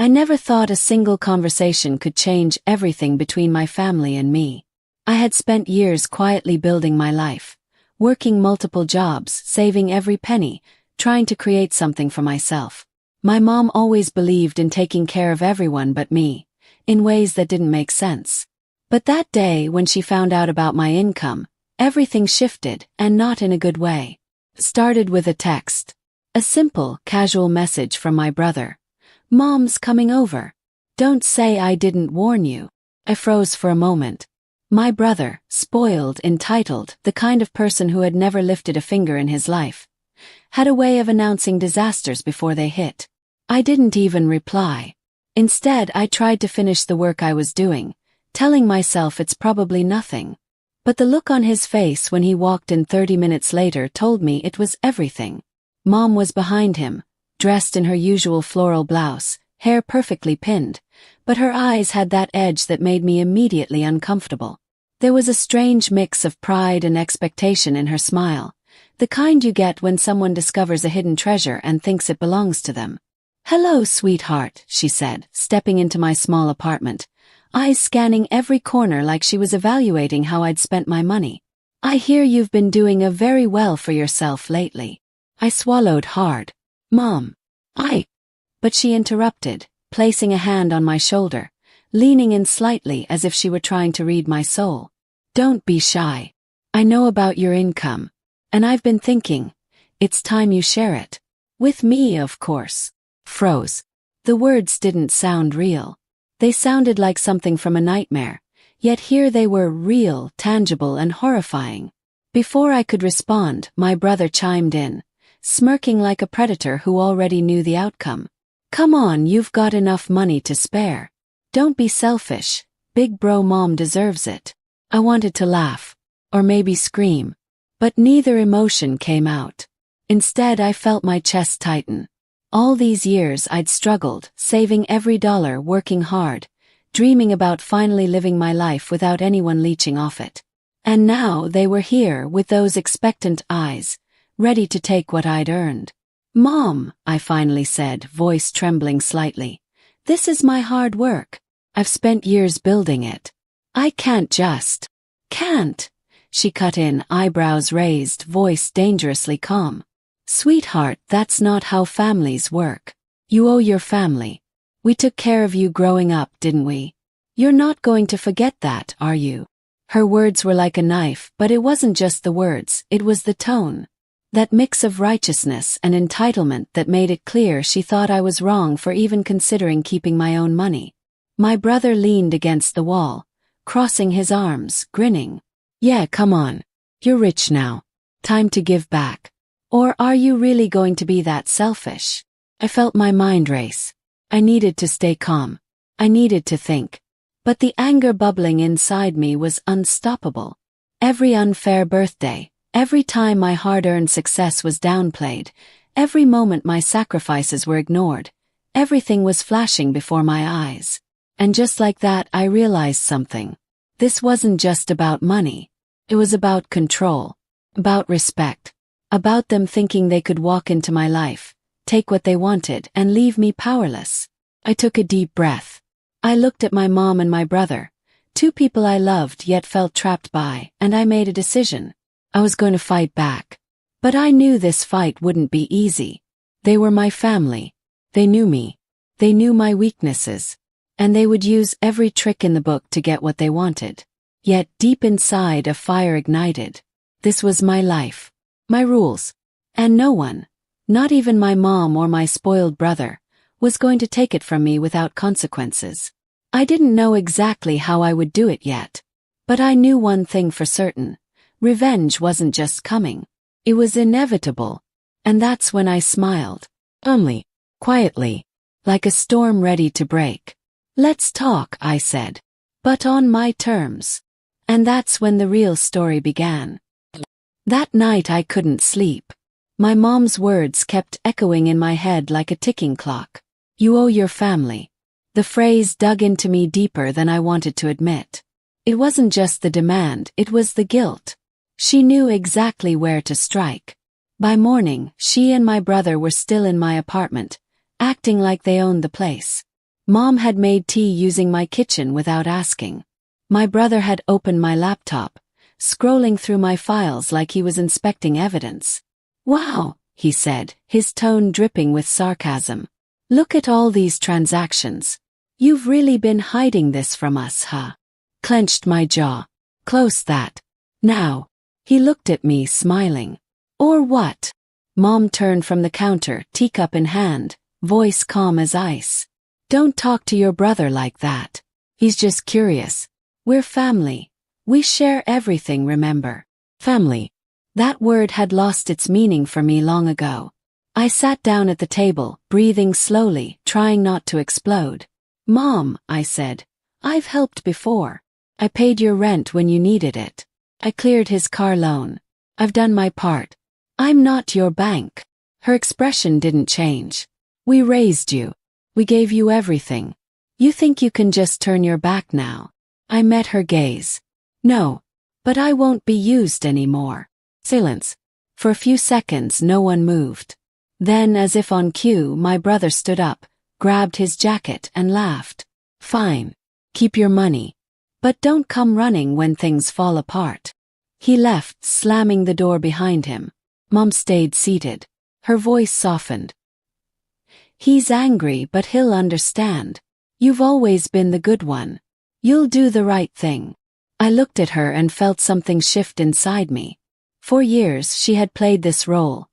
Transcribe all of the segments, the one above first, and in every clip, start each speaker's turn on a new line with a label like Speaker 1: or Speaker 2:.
Speaker 1: I never thought a single conversation could change everything between my family and me. I had spent years quietly building my life, working multiple jobs, saving every penny, trying to create something for myself. My mom always believed in taking care of everyone but me, in ways that didn't make sense. But that day when she found out about my income, everything shifted, and not in a good way. It started with a text. A simple, casual message from my brother. "Mom's coming over. Don't say I didn't warn you." I froze for a moment. My brother, spoiled, entitled, the kind of person who had never lifted a finger in his life, had a way of announcing disasters before they hit. I didn't even reply. Instead, I tried to finish the work I was doing, telling myself it's probably nothing. But the look on his face when he walked in 30 minutes later told me it was everything. Mom was behind him, dressed in her usual floral blouse, hair perfectly pinned, but her eyes had that edge that made me immediately uncomfortable. There was a strange mix of pride and expectation in her smile, the kind you get when someone discovers a hidden treasure and thinks it belongs to them. "Hello, sweetheart," she said, stepping into my small apartment, eyes scanning every corner like she was evaluating how I'd spent my money. "I hear you've been doing very well for yourself lately." I swallowed hard. "Mom, But she interrupted, placing a hand on my shoulder, leaning in slightly as if she were trying to read my soul. "Don't be shy. I know about your income. And I've been thinking, it's time you share it. With me, of course." Froze. The words didn't sound real. They sounded like something from a nightmare, yet here they were, real, tangible, and horrifying. Before I could respond, my brother chimed in, smirking like a predator who already knew the outcome. "Come on, you've got enough money to spare. Don't be selfish. Big bro, Mom deserves it." I wanted to laugh, or maybe scream, but neither emotion came out. Instead, I felt my chest tighten. All these years I'd struggled, saving every dollar, working hard, dreaming about finally living my life without anyone leeching off it. And now they were here with those expectant eyes, ready to take what I'd earned. "Mom," I finally said, voice trembling slightly, "this is my hard work. I've spent years building it. I can't. She cut in, eyebrows raised, voice dangerously calm. "Sweetheart, that's not how families work. You owe your family. We took care of you growing up, didn't we? You're not going to forget that, are you?" Her words were like a knife, but it wasn't just the words, it was the tone. That mix of righteousness and entitlement that made it clear she thought I was wrong for even considering keeping my own money. My brother leaned against the wall, crossing his arms, grinning. "Yeah, come on. You're rich now. Time to give back. Or are you really going to be that selfish?" I felt my mind race. I needed to stay calm. I needed to think. But the anger bubbling inside me was unstoppable. Every unfair birthday, every time my hard-earned success was downplayed, every moment my sacrifices were ignored, everything was flashing before my eyes. And just like that, I realized something. This wasn't just about money. It was about control, about respect, about them thinking they could walk into my life, take what they wanted, and leave me powerless. I took a deep breath. I looked at my mom and my brother, two people I loved yet felt trapped by, and I made a decision. I was going to fight back. But I knew this fight wouldn't be easy. They were my family. They knew me. They knew my weaknesses. And they would use every trick in the book to get what they wanted. Yet deep inside, a fire ignited. This was my life, my rules. And no one, not even my mom or my spoiled brother, was going to take it from me without consequences. I didn't know exactly how I would do it yet. But I knew one thing for certain. Revenge wasn't just coming. It was inevitable. And that's when I smiled. Only, quietly, like a storm ready to break. "Let's talk," I said. "But on my terms." And that's when the real story began. That night I couldn't sleep. My mom's words kept echoing in my head like a ticking clock. "You owe your family." The phrase dug into me deeper than I wanted to admit. It wasn't just the demand, it was the guilt. She knew exactly where to strike. By morning, she and my brother were still in my apartment, acting like they owned the place. Mom had made tea using my kitchen without asking. My brother had opened my laptop, scrolling through my files like he was inspecting evidence. "Wow," he said, his tone dripping with sarcasm. "Look at all these transactions. You've really been hiding this from us, huh?" Clenched my jaw. "Close that. Now." He looked at me, smiling. "Or what?" Mom turned from the counter, teacup in hand, voice calm as ice. "Don't talk to your brother like that. He's just curious. We're family. We share everything, remember?" Family. That word had lost its meaning for me long ago. I sat down at the table, breathing slowly, trying not to explode. "Mom," I said, "I've helped before. I paid your rent when you needed it. I cleared his car loan. I've done my part. I'm not your bank." Her expression didn't change. "We raised you. We gave you everything. You think you can just turn your back now?" I met her gaze. "No. But I won't be used anymore." Silence. For a few seconds no one moved. Then, as if on cue, my brother stood up, grabbed his jacket and laughed. "Fine. Keep your money. But don't come running when things fall apart." He left, slamming the door behind him. Mom stayed seated. Her voice softened. "He's angry, but he'll understand. You've always been the good one. You'll do the right thing." I looked at her and felt something shift inside me. For years she had played this role.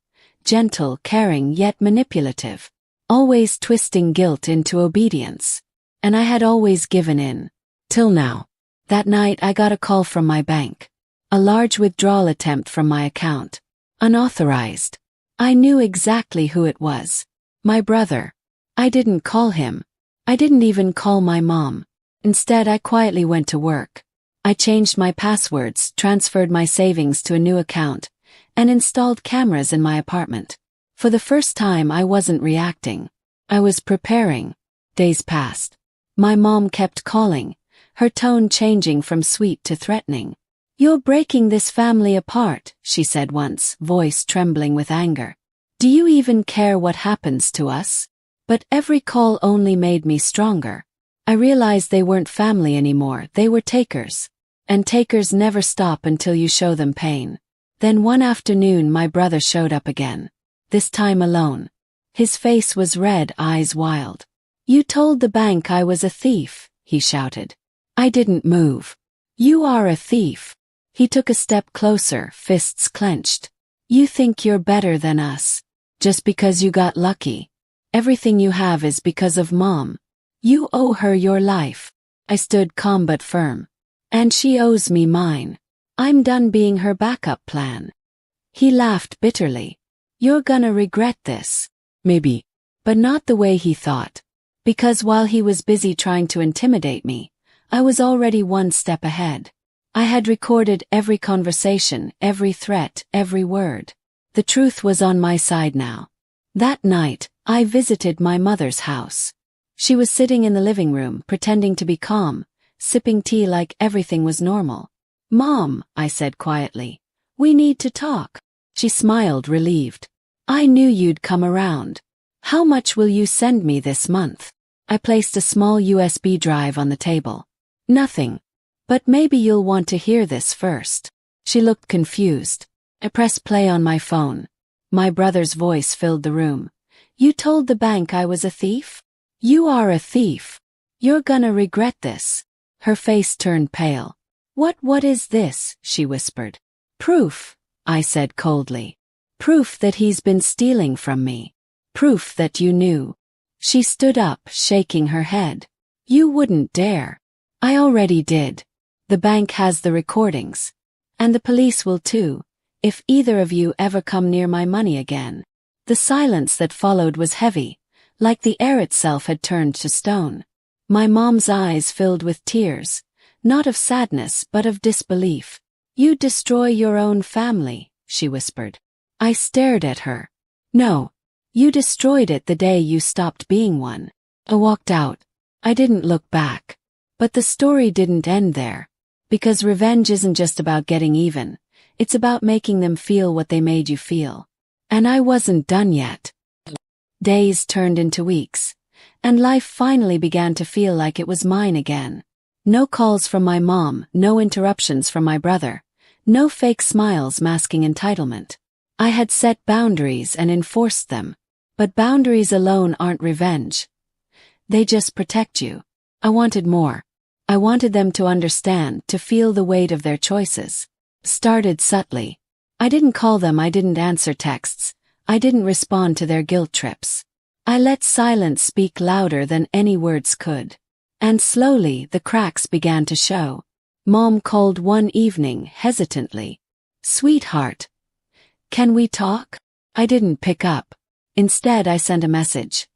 Speaker 1: Gentle, caring, yet manipulative. Always twisting guilt into obedience. And I had always given in. Till now. That night I got a call from my bank. A large withdrawal attempt from my account. Unauthorized. I knew exactly who it was. My brother. I didn't call him. I didn't even call my mom. Instead, I quietly went to work. I changed my passwords, transferred my savings to a new account, and installed cameras in my apartment. For the first time, I wasn't reacting. I was preparing. Days passed. My mom kept calling, her tone changing from sweet to threatening. "You're breaking this family apart," she said once, voice trembling with anger. "Do you even care what happens to us?" But every call only made me stronger. I realized they weren't family anymore, they were takers. And takers never stop until you show them pain. Then one afternoon my brother showed up again. This time alone. His face was red, eyes wild. "You told the bank I was a thief," he shouted. I didn't move. "You are a thief." He took a step closer, fists clenched. "You think you're better than us. Just because you got lucky. Everything you have is because of Mom. You owe her your life." I stood calm but firm. "And she owes me mine. I'm done being her backup plan." He laughed bitterly. "You're gonna regret this." Maybe. But not the way he thought. Because while he was busy trying to intimidate me, I was already one step ahead. I had recorded every conversation, every threat, every word. The truth was on my side now. That night, I visited my mother's house. She was sitting in the living room, pretending to be calm, sipping tea like everything was normal. "Mom," I said quietly, "we need to talk." She smiled, relieved. "I knew you'd come around. How much will you send me this month?" I placed a small USB drive on the table. "Nothing. But maybe you'll want to hear this first." She looked confused. I pressed play on my phone. My brother's voice filled the room. "You told the bank I was a thief? You are a thief. You're gonna regret this." Her face turned pale. What is this?" she whispered. "Proof," I said coldly. "Proof that he's been stealing from me. Proof that you knew." She stood up, shaking her head. "You wouldn't dare." "I already did. The bank has the recordings. And the police will too, if either of you ever come near my money again." The silence that followed was heavy, like the air itself had turned to stone. My mom's eyes filled with tears, not of sadness but of disbelief. "You destroy your own family," she whispered. I stared at her. "No. You destroyed it the day you stopped being one." I walked out. I didn't look back. But the story didn't end there. Because revenge isn't just about getting even. It's about making them feel what they made you feel. And I wasn't done yet. Days turned into weeks. and life finally began to feel like it was mine again. No calls from my mom, no interruptions from my brother, no fake smiles masking entitlement. I had set boundaries and enforced them. But boundaries alone aren't revenge. They just protect you. I wanted more. I wanted them to understand, to feel the weight of their choices. Started subtly. I didn't call them, I didn't answer texts, I didn't respond to their guilt trips. I let silence speak louder than any words could. And slowly the cracks began to show. Mom called one evening hesitantly. "Sweetheart, can we talk?" I didn't pick up. Instead, I sent a message.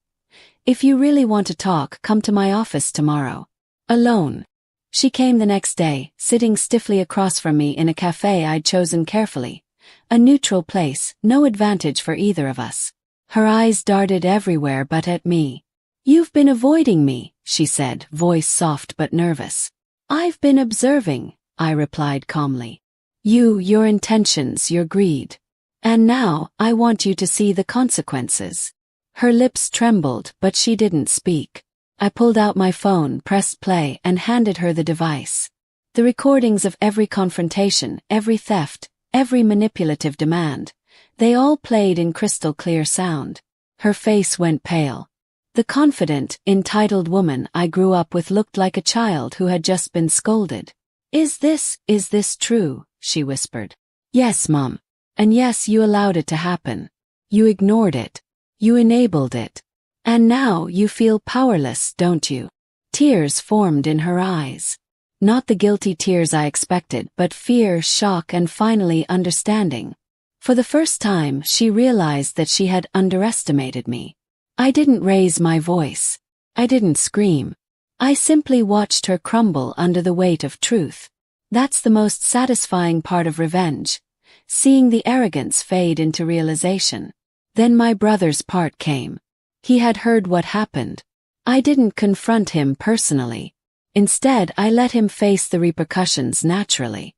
Speaker 1: "If you really want to talk, come to my office tomorrow." Alone. She came the next day, sitting stiffly across from me in a cafe I'd chosen carefully. A neutral place, no advantage for either of us. Her eyes darted everywhere but at me. "You've been avoiding me," she said, voice soft but nervous. "I've been observing," I replied calmly. Your intentions, your greed. And now, I want you to see the consequences." Her lips trembled, but she didn't speak. I pulled out my phone, pressed play, and handed her the device. The recordings of every confrontation, every theft, every manipulative demand, they all played in crystal clear sound. Her face went pale. The confident, entitled woman I grew up with looked like a child who had just been scolded. Is this true?" she whispered. "Yes, Mom. And yes, you allowed it to happen. You ignored it. You enabled it. And now you feel powerless, don't you?" Tears formed in her eyes. Not the guilty tears I expected, but fear, shock, and finally understanding. For the first time, she realized that she had underestimated me. I didn't raise my voice. I didn't scream. I simply watched her crumble under the weight of truth. That's the most satisfying part of revenge. Seeing the arrogance fade into realization. Then my brother's part came. He had heard what happened. I didn't confront him personally. Instead, I let him face the repercussions naturally.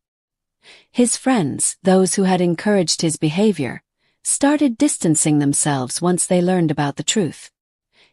Speaker 1: His friends, those who had encouraged his behavior, started distancing themselves once they learned about the truth.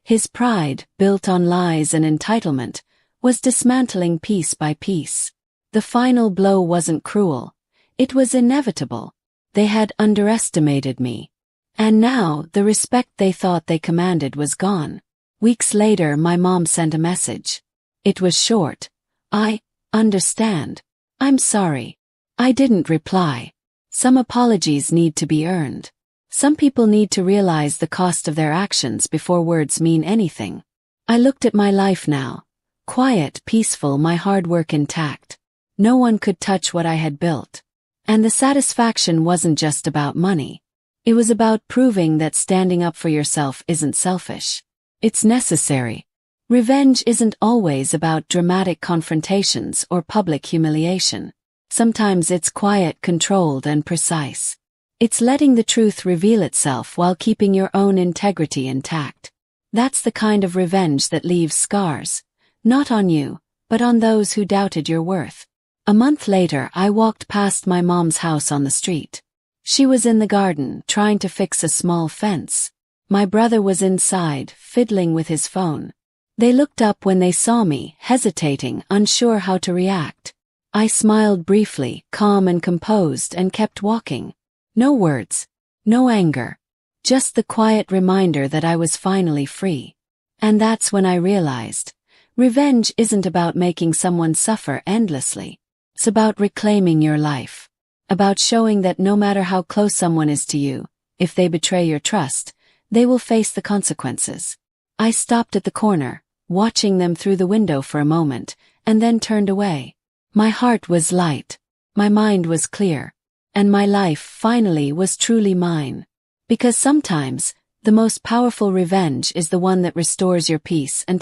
Speaker 1: His pride, built on lies and entitlement, was dismantling piece by piece. The final blow wasn't cruel. It was inevitable. They had underestimated me. And now, the respect they thought they commanded was gone. Weeks later, my mom sent a message. It was short. "I understand. I'm sorry." I didn't reply. Some apologies need to be earned. Some people need to realize the cost of their actions before words mean anything. I looked at my life now. Quiet, peaceful, my hard work intact. No one could touch what I had built. And the satisfaction wasn't just about money. It was about proving that standing up for yourself isn't selfish. It's necessary. Revenge isn't always about dramatic confrontations or public humiliation. Sometimes it's quiet, controlled, and precise. It's letting the truth reveal itself while keeping your own integrity intact. That's the kind of revenge that leaves scars, not on you, but on those who doubted your worth. A month later, I walked past my mom's house on the street. She was in the garden, trying to fix a small fence. My brother was inside, fiddling with his phone. They looked up when they saw me, hesitating, unsure how to react. I smiled briefly, calm and composed, and kept walking. No words, no anger. Just the quiet reminder that I was finally free. And that's when I realized, revenge isn't about making someone suffer endlessly. It's about reclaiming your life. About showing that no matter how close someone is to you, if they betray your trust, they will face the consequences. I stopped at the corner, watching them through the window for a moment, and then turned away. My heart was light. My mind was clear. And my life, finally, was truly mine. Because sometimes, the most powerful revenge is the one that restores your peace and